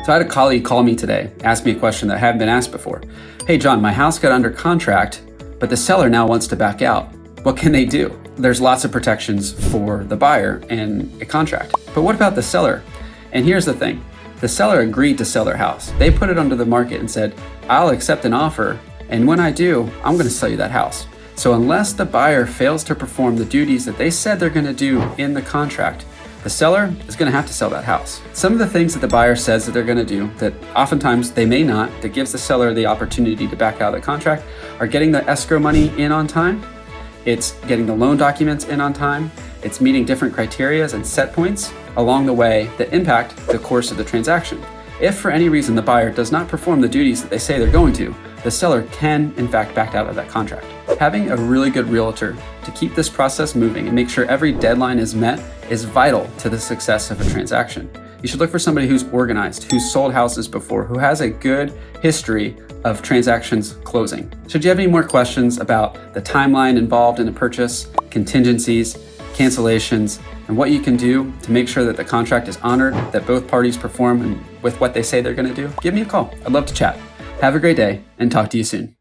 So I had a colleague call me today, ask me a question that I hadn't been asked before. Hey John, my house got under contract, but the seller now wants to back out. What can they do? There's lots of protections for the buyer in a contract, but what about the seller? And here's the thing, the seller agreed to sell their house. They put it onto the market and said, I'll accept an offer, and when I do, I'm gonna sell you that house. So unless the buyer fails to perform the duties that they said they're gonna do in the contract, the seller is gonna have to sell that house. Some of the things that the buyer says that they're gonna do that oftentimes they may not, that gives the seller the opportunity to back out of the contract, are getting the escrow money in on time, it's getting the loan documents in on time, it's meeting different criteria and set points along the way that impact the course of the transaction. If for any reason the buyer does not perform the duties that they say they're going to, the seller can in fact back out of that contract. Having a really good realtor to keep this process moving and make sure every deadline is met is vital to the success of a transaction. You should look for somebody who's organized, who's sold houses before, who has a good history of transactions closing. Should you have any more questions about the timeline involved in a purchase, contingencies, cancellations, and what you can do to make sure that the contract is honored, that both parties perform with what they say they're going to do, give me a call. I'd love to chat. Have a great day and talk to you soon.